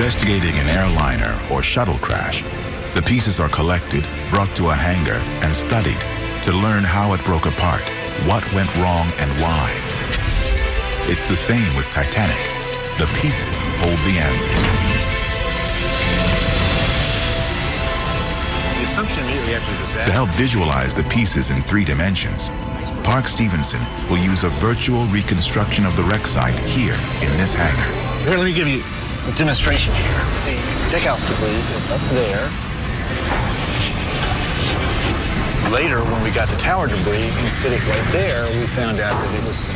investigating an airliner or shuttle crash, the pieces are collected, brought to a hangar, and studied to learn how it broke apart, what went wrong, and why. It's the same with Titanic. The pieces hold the answers. The assumption immediately after the disaster. To help visualize the pieces in 3 dimensions, Park Stevenson will use a virtual reconstruction of the wreck site here in this hangar. Here, let me give you a demonstration here. The deckhouse debris is up there. Later, when we got the tower debris and fit it right there, we found out that it was...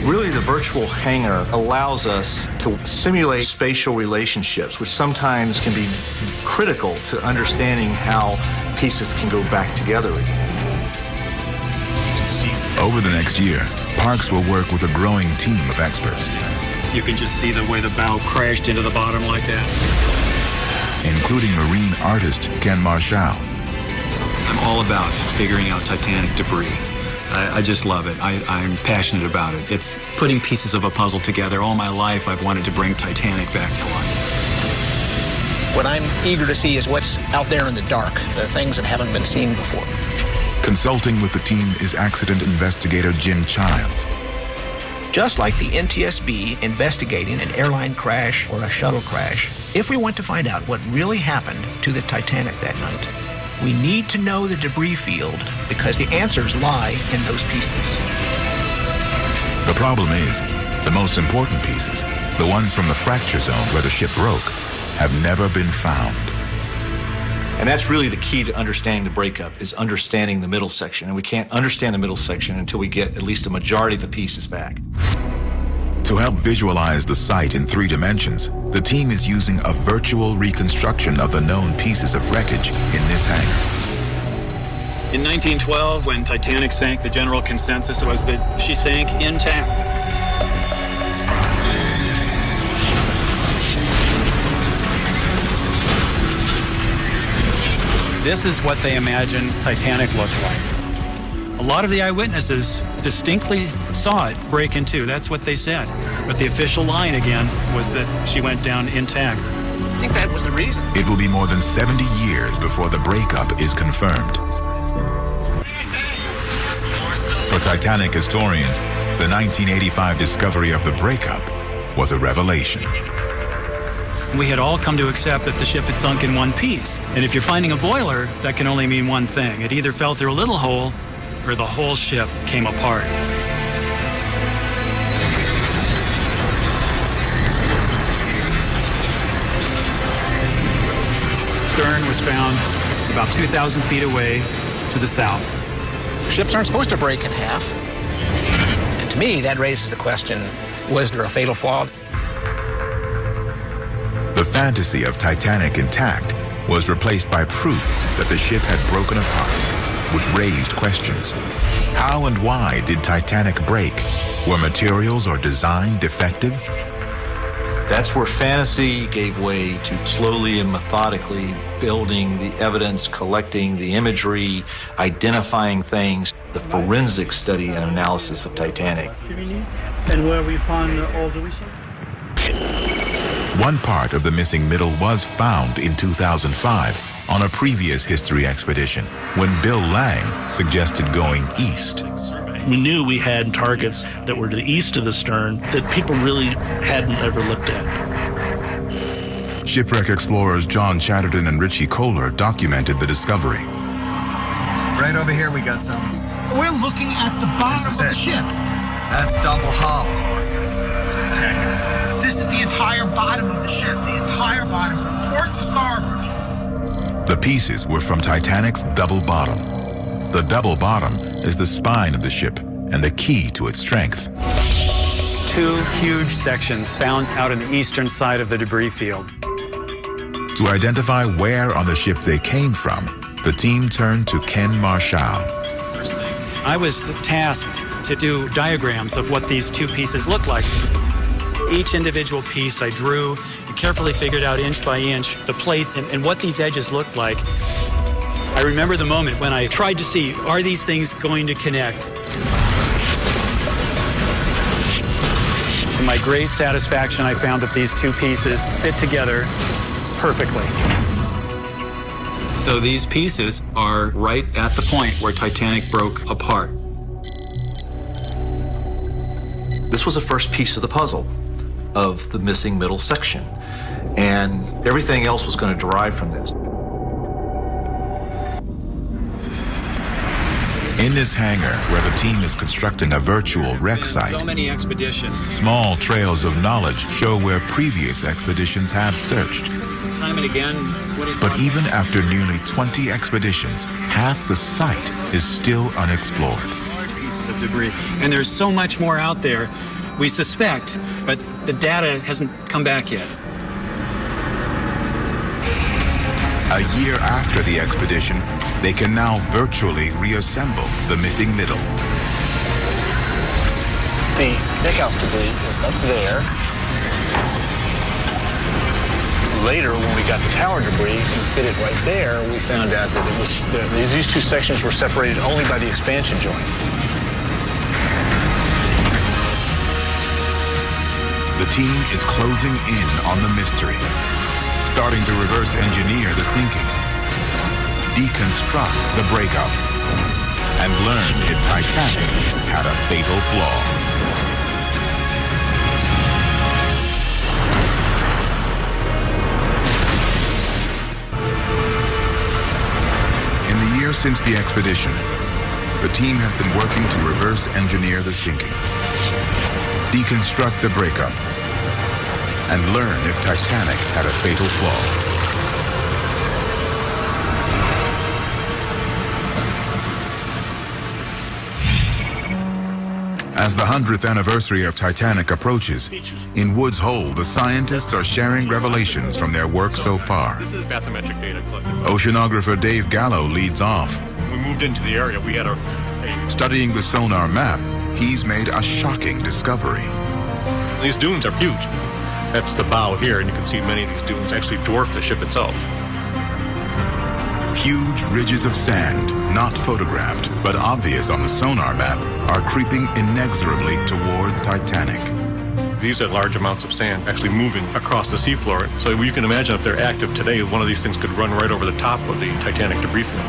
Really, the virtual hangar allows us to simulate spatial relationships, which sometimes can be critical to understanding how pieces can go back together again. Over the next year, Parks will work with a growing team of experts. You can just see the way the bow crashed into the bottom like that. Including marine artist Ken Marshall. I'm all about figuring out Titanic debris. I just love it. I'm passionate about it. It's putting pieces of a puzzle together. All my life, I've wanted to bring Titanic back to life. What I'm eager to see is what's out there in the dark, the things that haven't been seen before. Consulting with the team is accident investigator Jim Childs. Just like the NTSB investigating an airline crash or a shuttle crash, if we want to find out what really happened to the Titanic that night, we need to know the debris field because the answers lie in those pieces. The problem is, the most important pieces, the ones from the fracture zone where the ship broke, have never been found. And that's really the key to understanding the breakup, is understanding the middle section. And we can't understand the middle section until we get at least a majority of the pieces back. To help visualize the site in 3 dimensions, the team is using a virtual reconstruction of the known pieces of wreckage in this hangar. In 1912, when Titanic sank, the general consensus was that she sank intact. This is what they imagined Titanic looked like. A lot of the eyewitnesses distinctly saw it break in 2. That's what they said. But the official line, again, was that she went down intact. I think that was the reason. It will be more than 70 years before the breakup is confirmed. For Titanic historians, the 1985 discovery of the breakup was a revelation. We had all come to accept that the ship had sunk in one piece. And if you're finding a boiler, that can only mean one thing. It either fell through a little hole or the whole ship came apart. Stern was found about 2,000 feet away to the south. Ships aren't supposed to break in half. And to me, that raises the question, was there a fatal flaw? The fantasy of Titanic intact was replaced by proof that the ship had broken apart, which raised questions. How and why did Titanic break? Were materials or design defective? That's where fantasy gave way to slowly and methodically building the evidence, collecting the imagery, identifying things, the forensic study and analysis of Titanic. And where we found all the research? One part of the missing middle was found in 2005 on a previous history expedition when Bill Lang suggested going east. We knew we had targets that were to the east of the stern that people really hadn't ever looked at. Shipwreck explorers John Chatterton and Richie Kohler documented the discovery. Right over here we got some. We're looking at the bottom of the ship. That's double hull. This is the entire bottom of the ship, the entire bottom from port to starboard. The pieces were from Titanic's double bottom. The double bottom is the spine of the ship and the key to its strength. 2 huge sections found out on the eastern side of the debris field. To identify where on the ship they came from, the team turned to Ken Marshall. I was tasked to do diagrams of what these 2 pieces looked like. Each individual piece I drew and carefully figured out inch by inch the plates and what these edges looked like. I remember the moment when I tried to see, are these things going to connect? To To my great satisfaction, I found that these two pieces fit together perfectly. So these pieces are right at the point where Titanic broke apart. This was the first piece of the puzzle of the missing middle section, and everything else was going to derive from this. In this hangar, where the team is constructing a virtual wreck site, So many expeditions. small trails of knowledge show where previous expeditions have searched. Time and again, what is But even after nearly 20 expeditions, half the site is still unexplored. large pieces of debris. And there's so much more out there, we suspect, but the data hasn't come back yet. A year after the expedition, they can now virtually reassemble the missing middle. The deckhouse debris is up there. Later, when we got the tower debris and fitted right there, we found out that it was these two sections were separated only by the expansion joint. The team is closing in on the mystery, starting to reverse engineer the sinking, deconstruct the breakup, and learn if Titanic had a fatal flaw. In the year since the expedition, the team has been working to reverse engineer the sinking, deconstruct the breakup, and learn if Titanic had a fatal flaw. As the 100th anniversary of Titanic approaches, in Woods Hole, the scientists are sharing revelations from their work so far. This is bathymetric data collected. Oceanographer Dave Gallo leads off. We moved into the area. We had a Studying the sonar map, he's made a shocking discovery. these dunes are huge. That's the bow here, and you can see many of these dunes actually dwarf the ship itself. Huge ridges of sand, not photographed, but obvious on the sonar map, are creeping inexorably toward Titanic. These are large amounts of sand actually moving across the seafloor. So you can imagine if they're active today, one of these things could run right over the top of the Titanic debris field.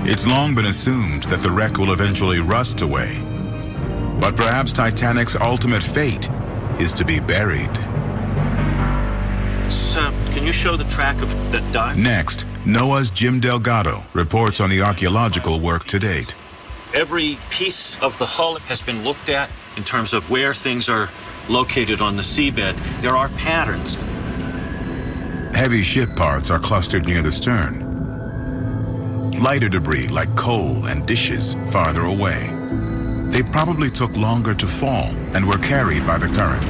It's long been assumed that the wreck will eventually rust away. But perhaps Titanic's ultimate fate is to be buried. Can you show the track of that dive? Next, NOAA's Jim Delgado reports on the archaeological work to date. Every piece of the hull has been looked at in terms of where things are located on the seabed. There are patterns. Heavy ship parts are clustered near the stern. Lighter debris like coal and dishes farther away. They probably took longer to fall and were carried by the current.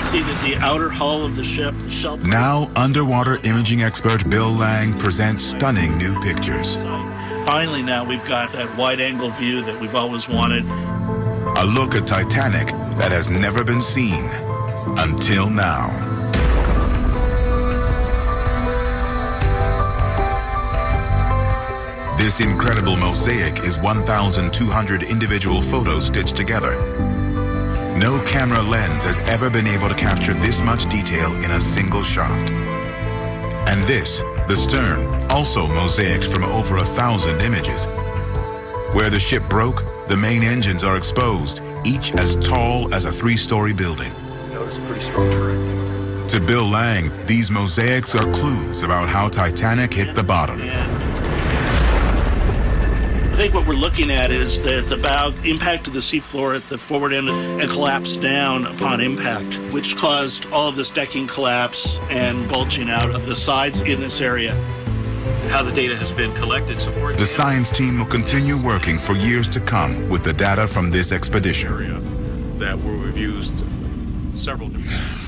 See that the outer hull of the ship, the shell. Now, underwater imaging expert Bill Lang presents stunning new pictures. Finally, now we've got that wide-angle view that we've always wanted. A look at Titanic that has never been seen until now. This incredible mosaic is 1,200 individual photos stitched together. No camera lens has ever been able to capture this much detail in a single shot. And this, the stern, also mosaiced from over 1,000 images. Where the ship broke, the main engines are exposed, each as tall as a 3-story building. Notice pretty strong current. To Bill Lang, these mosaics are clues about how Titanic hit the bottom. I think what we're looking at is that the bow impacted the seafloor at the forward end and collapsed down upon impact, which caused all of this decking collapse and bulging out of the sides in this area. How the data has been collected. So for The science team will continue working for years to come with the data from this expedition. Area that we've used several different.